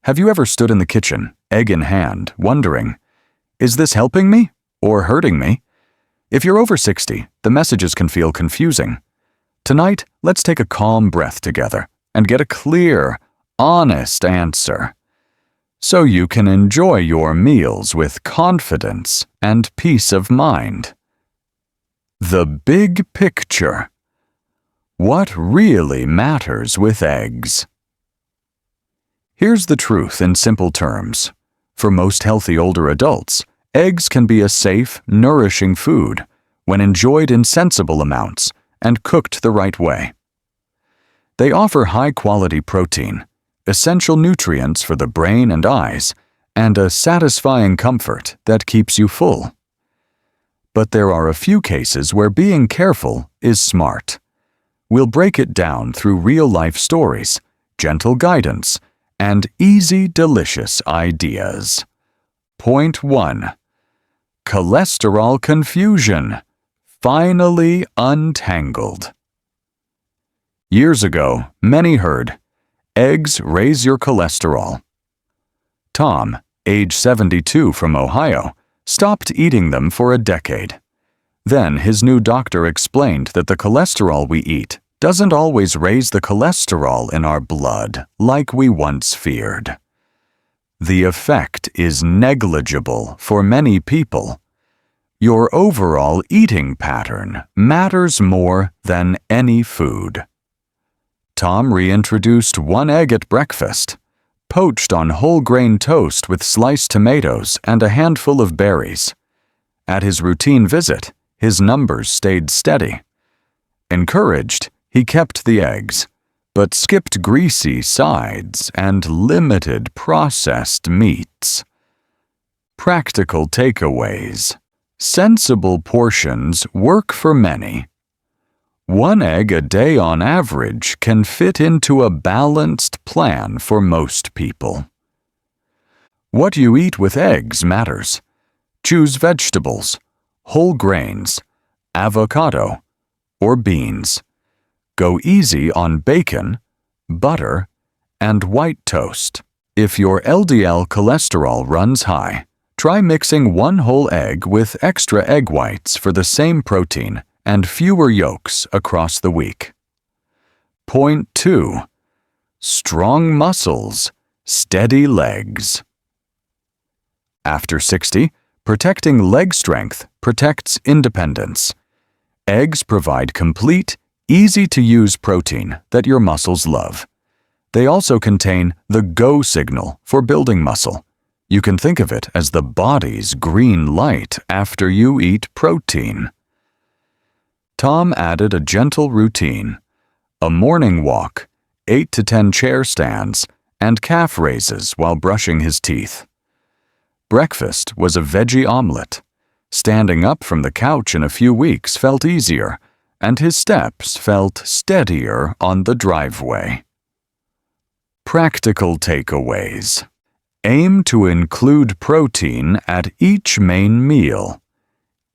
Have you ever stood in the kitchen, egg in hand, wondering, is this helping me or hurting me? If you're over 60, the messages can feel confusing. Tonight, let's take a calm breath together and get a clear, honest answer, so you can enjoy your meals with confidence and peace of mind. The big picture. What really matters with eggs? Here's the truth in simple terms. For most healthy older adults, eggs can be a safe, nourishing food when enjoyed in sensible amounts and cooked the right way. They offer high-quality protein, essential nutrients for the brain and eyes, and a satisfying comfort that keeps you full. But there are a few cases where being careful is smart. We'll break it down through real-life stories, gentle guidance, and easy, delicious ideas. Point 1. Cholesterol confusion. Finally untangled. Years ago, many heard, eggs raise your cholesterol. Tom, age 72 from Ohio, stopped eating them for a decade. Then his new doctor explained that the cholesterol we eat doesn't always raise the cholesterol in our blood like we once feared. The effect is negligible for many people. Your overall eating pattern matters more than any food. Tom reintroduced one egg at breakfast, poached on whole grain toast with sliced tomatoes and a handful of berries. At his routine visit, his numbers stayed steady. Encouraged, he kept the eggs, but skipped greasy sides and limited processed meats. Practical takeaways. Sensible portions work for many. One egg a day on average can fit into a balanced plan for most people. What you eat with eggs matters. Choose vegetables, whole grains, avocado, or beans. Go easy on bacon, butter, and white toast. If your LDL cholesterol runs high, try mixing one whole egg with extra egg whites for the same protein and fewer yolks across the week. Point 2. Strong muscles, steady legs. After 60, protecting leg strength protects independence. Eggs provide complete, easy-to-use protein that your muscles love. They also contain the go signal for building muscle. You can think of it as the body's green light after you eat protein. Tom added a gentle routine, a morning walk, 8 to 10 chair stands, and calf raises while brushing his teeth. Breakfast was a veggie omelet. Standing up from the couch in a few weeks felt easier, and his steps felt steadier on the driveway. Practical takeaways. Aim to include protein at each main meal.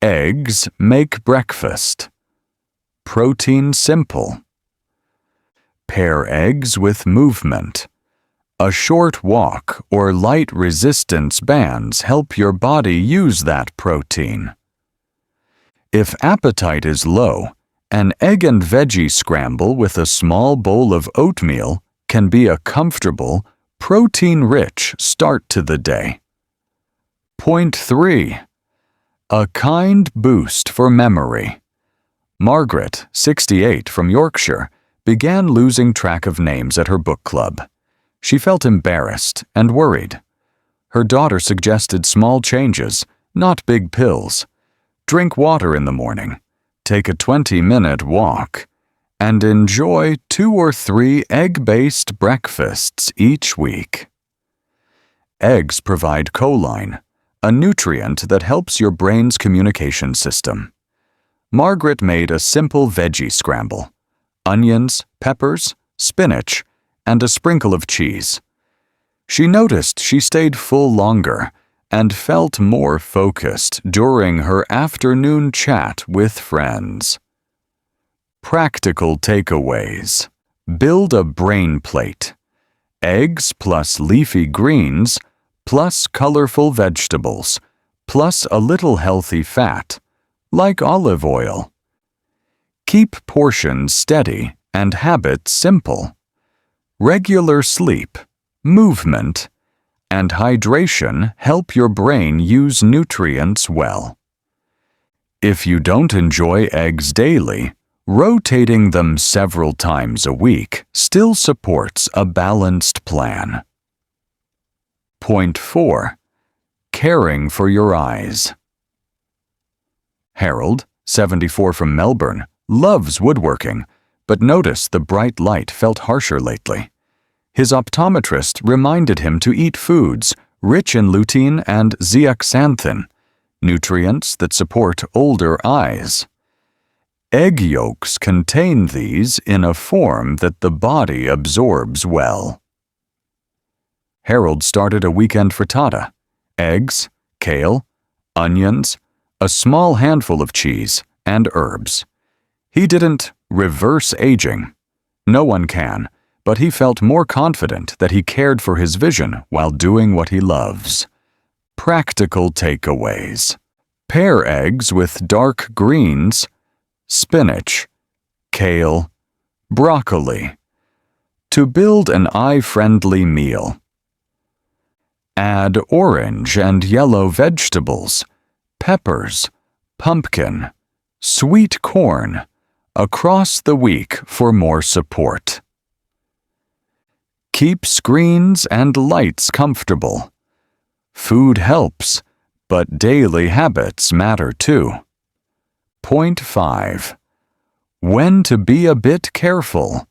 Eggs make breakfast. Protein simple. Pair eggs with movement. A short walk or light resistance bands help your body use that protein. If appetite is low, an egg and veggie scramble with a small bowl of oatmeal can be a comfortable, protein-rich start to the day. Point 3. A kind boost for memory. Margaret, 68, from Yorkshire, began losing track of names at her book club. She felt embarrassed and worried. Her daughter suggested small changes, not big pills. Drink water in the morning, take a 20-minute walk, and enjoy 2 or 3 egg-based breakfasts each week. Eggs provide choline, a nutrient that helps your brain's communication system. Margaret made a simple veggie scramble: onions, peppers, spinach, and a sprinkle of cheese. She noticed she stayed full longer and felt more focused during her afternoon chat with friends. Practical takeaways. Build a brain plate. eggs plus leafy greens plus colorful vegetables plus a little healthy fat, like olive oil. Keep portions steady and habits simple. Regular sleep, movement, and hydration help your brain use nutrients well. If you don't enjoy eggs daily, rotating them several times a week still supports a balanced plan. Point 4. Caring for your eyes. Harold, 74 from Melbourne, loves woodworking, but noticed the bright light felt harsher lately. His optometrist reminded him to eat foods rich in lutein and zeaxanthin, nutrients that support older eyes. Egg yolks contain these in a form that the body absorbs well. Harold started a weekend frittata: eggs, kale, onions, a small handful of cheese, and herbs. He didn't reverse aging. No one can, but he felt more confident that he cared for his vision while doing what he loves. Practical takeaways. Pair eggs with dark greens, spinach, kale, broccoli, to build an eye-friendly meal. Add orange and yellow vegetables, peppers, pumpkin, sweet corn, across the week for more support. Keep screens and lights comfortable. Food helps, but daily habits matter too. Point 5. When to be a bit careful.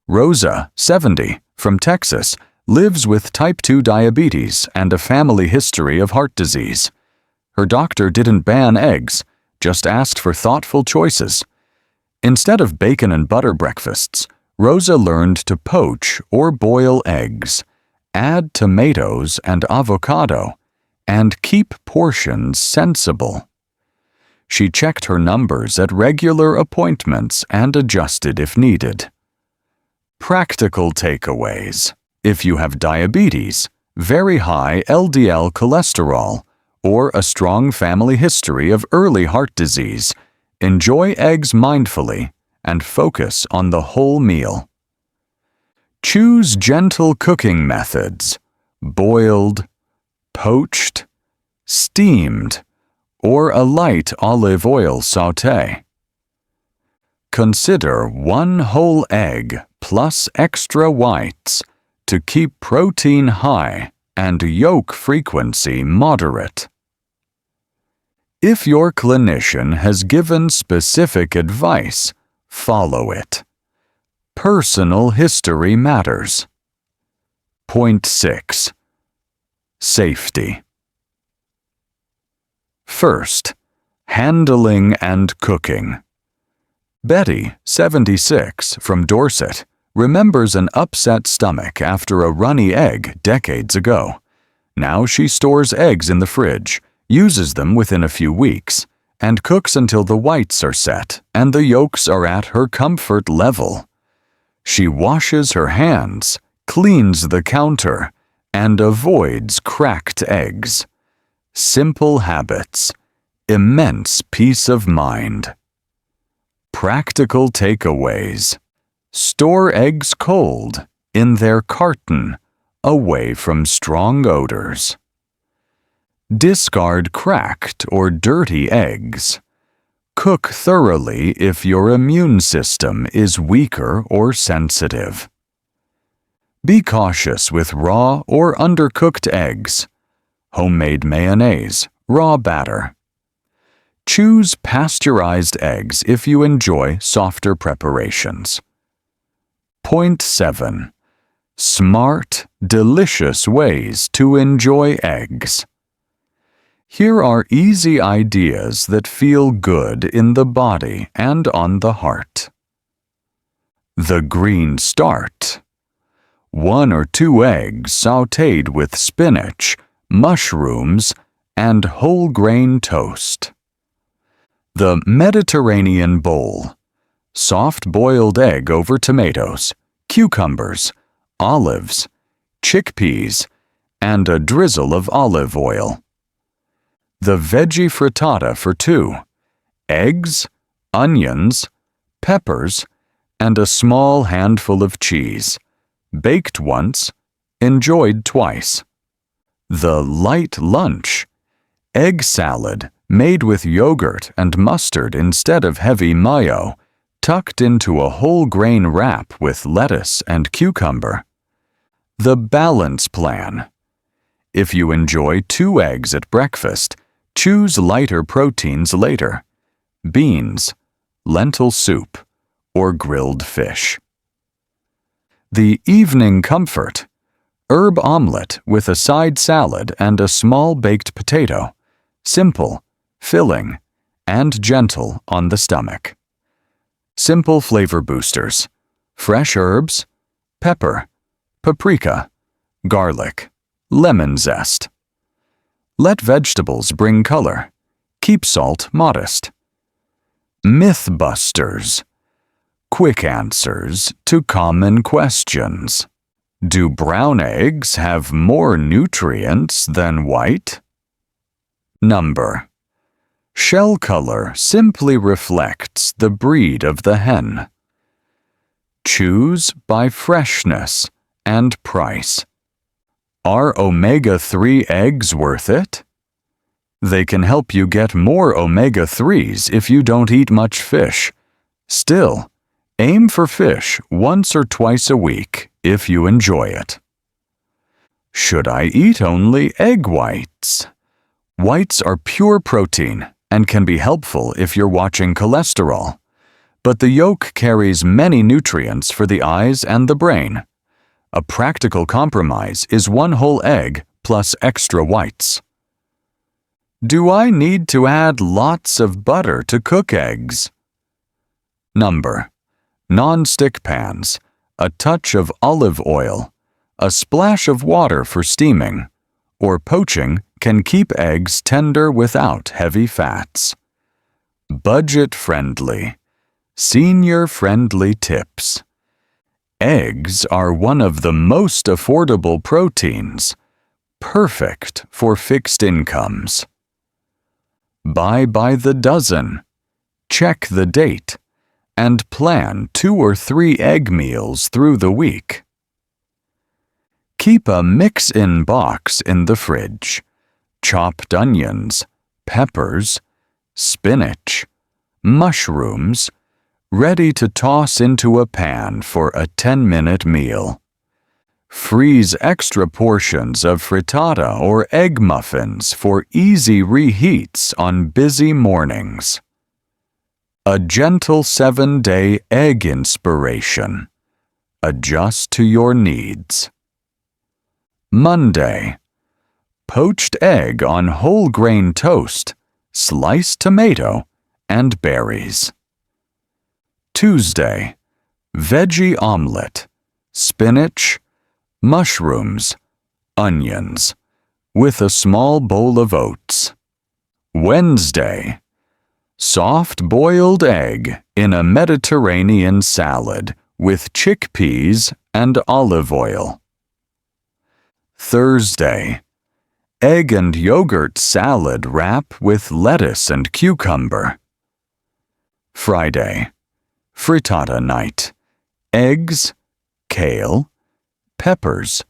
Rosa, 70, from Texas, lives with type 2 diabetes and a family history of heart disease. Her doctor didn't ban eggs, just asked for thoughtful choices. Instead of bacon and butter breakfasts, Rosa learned to poach or boil eggs, add tomatoes and avocado, and keep portions sensible. She checked her numbers at regular appointments and adjusted if needed. Practical takeaways. If you have diabetes, very high LDL cholesterol, or a strong family history of early heart disease, enjoy eggs mindfully and focus on the whole meal. Choose gentle cooking methods: boiled, poached, steamed, or a light olive oil sauté. Consider 1 whole egg plus extra whites to keep protein high and yolk frequency moderate. If your clinician has given specific advice, follow it. Personal history matters. Point 6. Safety. First, handling and cooking. Betty, 76, from Dorset, remembers an upset stomach after a runny egg decades ago. Now she stores eggs in the fridge, uses them within a few weeks, and cooks until the whites are set and the yolks are at her comfort level. She washes her hands, cleans the counter, and avoids cracked eggs. Simple habits, immense peace of mind. Practical takeaways. Store eggs cold, in their carton, away from strong odors. Discard cracked or dirty eggs. Cook thoroughly if your immune system is weaker or sensitive. Be cautious with raw or undercooked eggs. Homemade mayonnaise, raw batter. Choose pasteurized eggs if you enjoy softer preparations. Point 7. Smart, delicious ways to enjoy eggs. Here are easy ideas that feel good in the body and on the heart. The green start. 1 or 2 eggs sautéed with spinach, mushrooms, and whole grain toast. The Mediterranean bowl. Soft boiled egg over tomatoes, cucumbers, olives, chickpeas, and a drizzle of olive oil. The veggie frittata for 2: eggs, onions, peppers, and a small handful of cheese, baked once, enjoyed twice. The light lunch: egg salad made with yogurt and mustard instead of heavy mayo, tucked into a whole grain wrap with lettuce and cucumber. The balance plan: if you enjoy 2 eggs at breakfast, choose lighter proteins later: beans, lentil soup, or grilled fish. The evening comfort: herb omelette with a side salad and a small baked potato, simple, filling, and gentle on the stomach. Simple flavor boosters: fresh herbs, pepper, paprika, garlic, lemon zest. Let vegetables bring color. Keep salt modest. Mythbusters: quick answers to common questions. Do brown eggs have more nutrients than white? Number: shell color simply reflects the breed of the hen. Choose by freshness and price. Are omega-3 eggs worth it? They can help you get more omega-3s if you don't eat much fish. Still, aim for fish once or twice a week if you enjoy it. Should I eat only egg whites? Whites are pure protein and can be helpful if you're watching cholesterol, but the yolk carries many nutrients for the eyes and the brain. A practical compromise is 1 whole egg plus extra whites. Do I need to add lots of butter to cook eggs? Number: non-stick pans, a touch of olive oil, a splash of water for steaming, or poaching can keep eggs tender without heavy fats. Budget-friendly, senior-friendly tips. Eggs are one of the most affordable proteins, perfect for fixed incomes. Buy by the dozen, check the date, and plan 2 or 3 egg meals through the week. Keep a mix-in box in the fridge: chopped onions, peppers, spinach, mushrooms, ready to toss into a pan for a 10-minute meal. Freeze extra portions of frittata or egg muffins for easy reheats on busy mornings. A gentle 7-day egg inspiration. Adjust to your needs. Monday: poached egg on whole grain toast, sliced tomato, and berries. Tuesday: veggie omelette, spinach, mushrooms, onions, with a small bowl of oats. Wednesday: soft boiled egg in a Mediterranean salad with chickpeas and olive oil. Thursday: egg and yogurt salad wrap with lettuce and cucumber. Friday: frittata night, eggs, kale, peppers,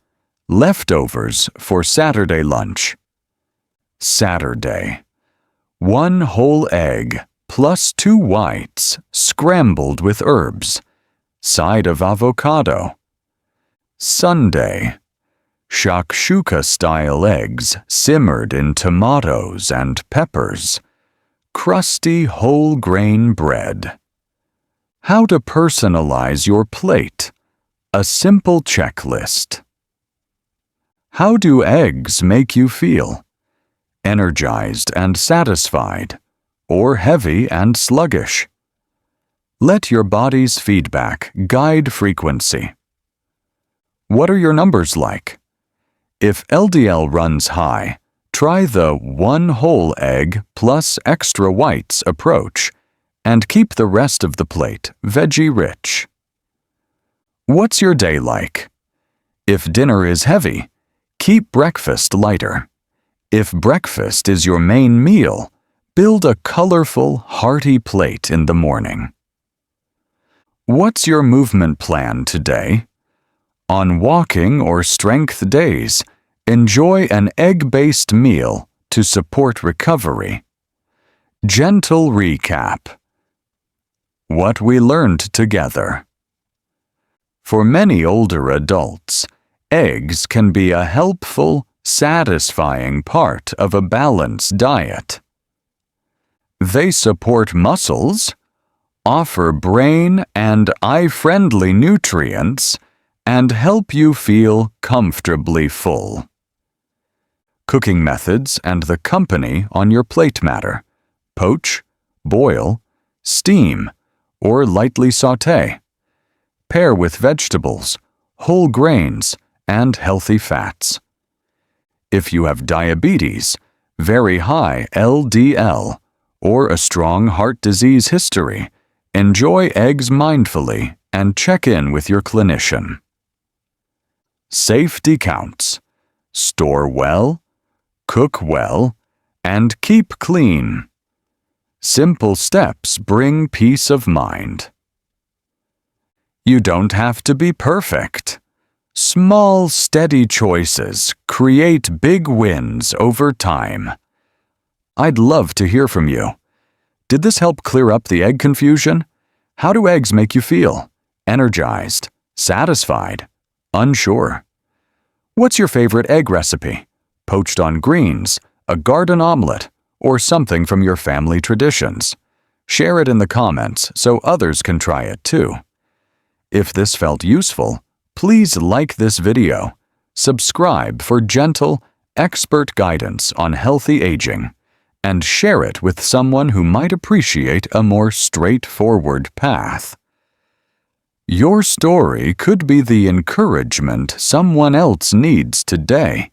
leftovers for Saturday lunch. Saturday: 1 whole egg plus 2 whites scrambled with herbs, side of avocado. Sunday: shakshuka-style eggs simmered in tomatoes and peppers, crusty whole grain bread. How to personalize your plate. A simple checklist. How do eggs make you feel? Energized and satisfied, or heavy and sluggish? Let your body's feedback guide frequency. What are your numbers like? If LDL runs high, try the 1 whole egg plus extra whites approach and keep the rest of the plate veggie-rich. What's your day like? If dinner is heavy, keep breakfast lighter. If breakfast is your main meal, build a colorful, hearty plate in the morning. What's your movement plan today? On walking or strength days, enjoy an egg-based meal to support recovery. Gentle recap. What we learned together. For many older adults, eggs can be a helpful, satisfying part of a balanced diet. They support muscles, offer brain and eye-friendly nutrients, and help you feel comfortably full. Cooking methods and the company on your plate matter. Poach, boil, steam, or lightly sauté. Pair with vegetables, whole grains, and healthy fats. If you have diabetes, very high LDL, or a strong heart disease history, enjoy eggs mindfully and check in with your clinician. Safety counts. Store well, cook well, and keep clean. Simple steps bring peace of mind. You don't have to be perfect. Small, steady choices create big wins over time. I'd love to hear from you. Did this help clear up the egg confusion? How do eggs make you feel? Energized? Satisfied? Unsure? What's your favorite egg recipe? Poached on greens, a garden omelet, or something from your family traditions? Share it in the comments so others can try it too. If this felt useful, please like this video, subscribe for gentle, expert guidance on healthy aging, and share it with someone who might appreciate a more straightforward path. Your story could be the encouragement someone else needs today.